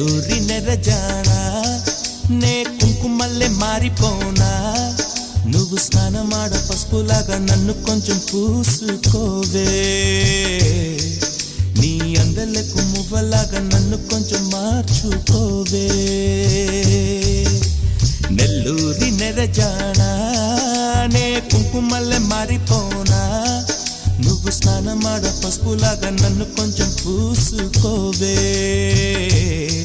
నెల్లూరి నెరజానా నే కుంకుమల్లె మారిపోనా నువ్వు స్నానమాడ పసుపులాగా నన్ను కొంచెం పూసుకోవే నీ అందలకు మువ్వలాగా నన్ను కొంచెం మార్చుకోవే నెల్లూరి నెరజానా నే కుంకుమల్లె మారిపోనా నువ్వు స్నానమాడ పసుపులాగా నన్ను కొంచెం పూసుకోవే